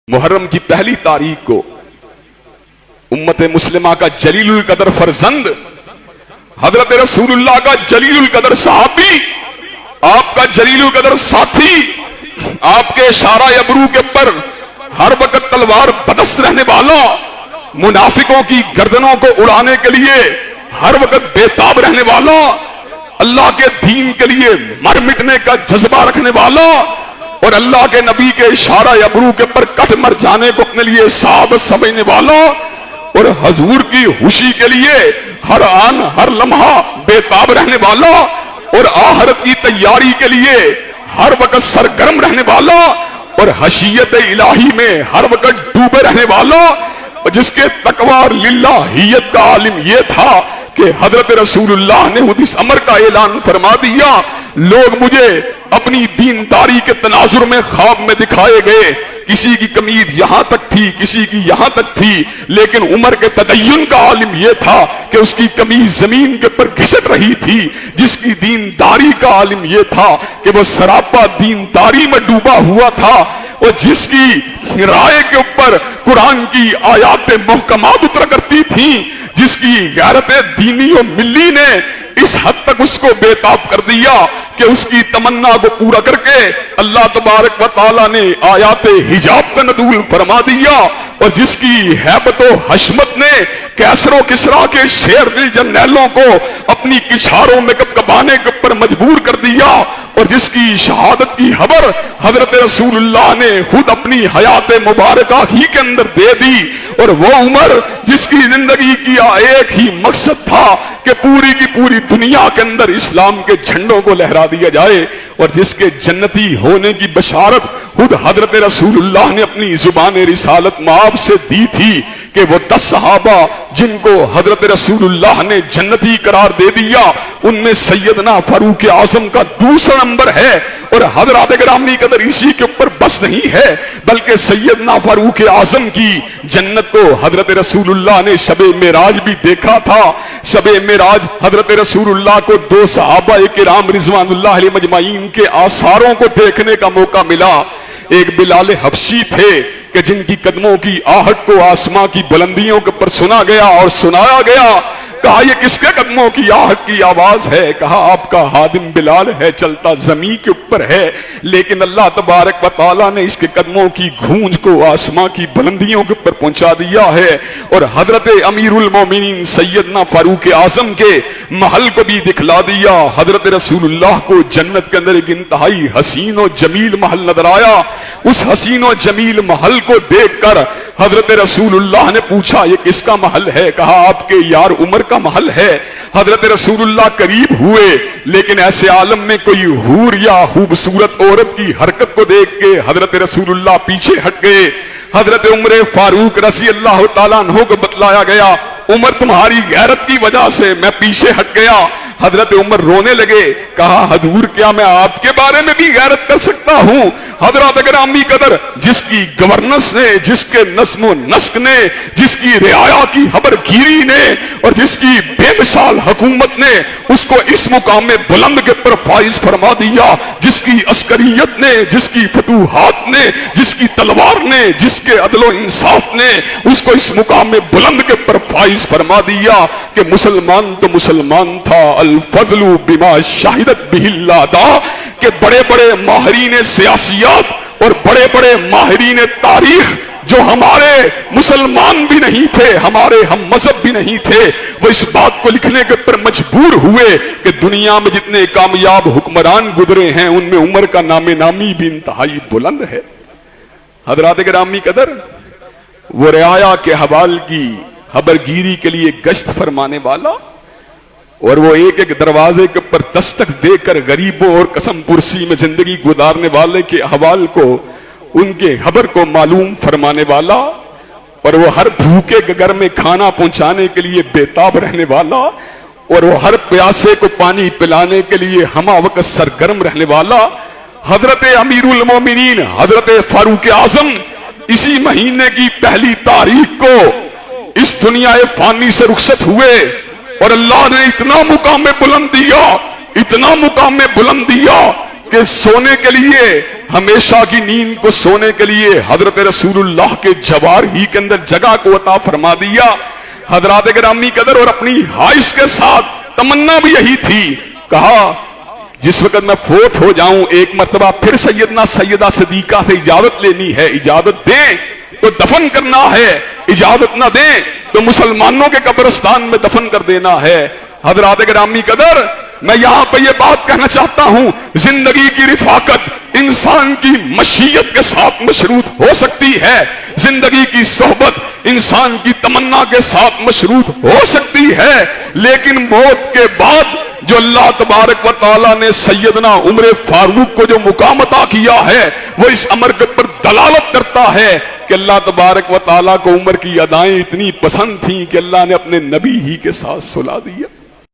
محرم کی پہلی تاریخ کو امت مسلمہ کا جلیل القدر فرزند حضرت رسول اللہ کا جلیل القدر صحابی، آپ کا جلیل القدر ساتھی، آپ کے اشارہ ابرو کے پر ہر وقت تلوار بدست رہنے والا، منافقوں کی گردنوں کو اڑانے کے لیے ہر وقت بےتاب رہنے والا، اللہ کے دین کے لیے مر مٹنے کا جذبہ رکھنے والا اور اللہ کے نبی کے اشارہ ابرو کے پر کٹ مر جانے کو اپنے لیے سعادت سمجھنے والا اور حضور کی خوشی کے لیے ہر آن ہر لمحہ بےتاب رہنے والا اور آخرت کی تیاری کے لیے ہر وقت سرگرم رہنے والا اور خشیت الہی میں ہر وقت ڈوبے رہنے والا، جس کے تقوی اور للہیت کا عالم یہ تھا کہ حضرت رسول اللہ نے خود اس امر کا اعلان فرما دیا، لوگ مجھے اپنی دینداری کے تناظر میں خواب میں دکھائے گئے، کسی کی قمیض یہاں تک تھی، کسی کی یہاں تک تھی، لیکن عمر کے تدین کا عالم یہ تھا کہ اس کی قمیض زمین کے پر گھسٹ رہی تھی، جس کی دینداری کا عالم یہ تھا کہ وہ سراپا دینداری میں ڈوبا ہوا تھا، اور جس کی رائے کے اوپر قرآن کی آیات محکمات اتر کرتی تھیں، جس کی غیرت دینی و ملی نے اس حد تک اس کو بےتاب کر دیا کہ اس کی تمنا کو پورا کر کے اللہ تبارک و تعالی نے آیات حجاب کا نزول فرما دیا، اور جس کی ہیبت و حشمت نے کیسر و کسریٰ کے شیر دل جرنیلوں کو اپنی کچھاروں میں کپکپانے کے اوپر مجبور کر دیا، اور جس کی شہادت کی خبر حضرت رسول اللہ نے خود اپنی حیات مبارکہ ہی کے اندر دے دی، اور وہ عمر جس کی زندگی کی ایک ہی مقصد تھا کہ پوری کی پوری دنیا کے اندر اسلام کے جھنڈوں کو لہرا دیا جائے، اور جس کے جنتی ہونے کی بشارت خود حضرت رسول اللہ نے اپنی زبان رسالت مآب سے دی تھی کہ وہ 10 صحابہ جن کو حضرت رسول اللہ نے جنتی قرار دے دیا، ان میں سیدنا فاروق اعظم کا دوسرا نمبر ہے، اور حضرات گرامی قدر اسی کے اوپر بس نہیں ہے بلکہ سیدنا فاروق اعظم کی جنت کو حضرت رسول اللہ نے شب معراج بھی دیکھا تھا۔ شب معراج حضرت رسول اللہ کو 2 صحابہ کرام رضوان اللہ علیہ مجمعین کے آثاروں کو دیکھنے کا موقع ملا۔ ایک بلال حبشی تھے کہ جن کی قدموں کی آہٹ کو آسمان کی بلندیوں کے پر سنا گیا اور سنایا گیا، کہا یہ کس کے قدموں کی آہٹ کی آواز ہے؟ کہا آپ کا خادم بلال ہے، چلتا زمین کے اوپر ہے، لیکن اللہ تبارک و تعالیٰ نے اس کے قدموں کی گونج کو آسمان کی بلندیوں کے اوپر پہنچا دیا ہے، اور حضرت امیر المومنین سیدنا فاروق اعظم کے محل کو بھی دکھلا دیا۔ حضرت رسول اللہ کو جنت کے اندر ایک انتہائی حسین و جمیل محل نظر آیا، اس حسین و جمیل محل کو دیکھ کر حضرت رسول اللہ نے پوچھا یہ کس کا محل ہے؟ کہا آپ کے یار عمر کا محل ہے۔ حضرت رسول اللہ قریب ہوئے، لیکن ایسے عالم میں کوئی حور یا خوبصورت عورت کی حرکت کو دیکھ کے حضرت رسول اللہ پیچھے ہٹ گئے۔ حضرت عمر فاروق رضی اللہ تعالیٰ عنہ کو بتلایا گیا، عمر تمہاری غیرت کی وجہ سے میں پیچھے ہٹ گیا۔ حضرت عمر رونے لگے، کہا حضور کیا میں آپ کے بارے میں بھی غیرت کر سکتا ہوں؟ حضرات گرامی قدر جس کی گورننس نے، جس کے نظم و نسق نے، جس کی رعایا کی خبر گیری نے، اور جس کی بے مثال حکومت نے اس کو اس مقام میں بلند کے پر فائز فرما دیا، جس کی عسکریت نے، جس کی فتوحات نے، جس کی تلوار نے، جس کے عدل و انصاف نے اس کو اس مقام میں بلند کے پر فائز فرما دیا کہ مسلمان تو مسلمان تھا، الفضل بما شاہدت بہ الاداء، کہ بڑے بڑے ماہرین سیاسیات اور بڑے بڑے ماہرین تاریخ جو ہمارے مسلمان بھی نہیں تھے، ہمارے ہم مذہب بھی نہیں تھے، وہ اس بات کو لکھنے کے پر مجبور ہوئے کہ دنیا میں جتنے کامیاب حکمران گزرے ہیں ان میں عمر کا نام نامی بھی انتہائی بلند ہے۔ حضرات گرامی قدر وہ رعایا کے حوال کی خبر گیری کے لیے گشت فرمانے والا، اور وہ ایک ایک دروازے کے پر دستک دے کر غریبوں اور قسم پرسی میں زندگی گزارنے والے کے احوال کو، ان کے خبر کو معلوم فرمانے والا، اور وہ ہر بھوکے کے گھر میں کھانا پہنچانے کے لیے بےتاب رہنے والا، اور وہ ہر پیاسے کو پانی پلانے کے لیے ہمہ وقت سرگرم رہنے والا، حضرت امیر المومنین حضرت فاروق اعظم اسی مہینے کی پہلی تاریخ کو اس دنیا فانی سے رخصت ہوئے، اور اللہ نے اتنا مقام بلند دیا، اتنا مقام بلند دیا کہ کہ سونے کے لیے، ہمیشہ کی نیند کو سونے کے لیے حضرت رسول اللہ کے جوار ہی کے اندر جگہ کو عطا فرما دیا۔ حضرات گرامی قدر، اور اپنی خواہش کے ساتھ تمنا بھی یہی تھی، کہا جس وقت میں فوت ہو جاؤں ایک مرتبہ پھر سیدنا سیدہ صدیقہ سے اجازت لینی ہے، اجازت دیں تو دفن کرنا ہے، اجازت نہ دیں تو مسلمانوں کے قبرستان میں دفن کر دینا ہے۔ حضرات گرامی قدر، میں یہاں پہ یہ بات کہنا چاہتا ہوں، زندگی کی رفاقت انسان کی مشیت کے ساتھ مشروط ہو سکتی ہے، زندگی کی صحبت انسان کی تمنا کے ساتھ مشروط ہو سکتی ہے، لیکن موت کے بعد جو اللہ تبارک و تعالیٰ نے سیدنا عمر فاروق کو جو مقام عطا کیا ہے، وہ اس امر کے اوپر دلالت کرتا ہے کہ اللہ تبارک و تعالیٰ کو عمر کی ادائیں اتنی پسند تھیں کہ اللہ نے اپنے نبی ہی کے ساتھ سلا دیا۔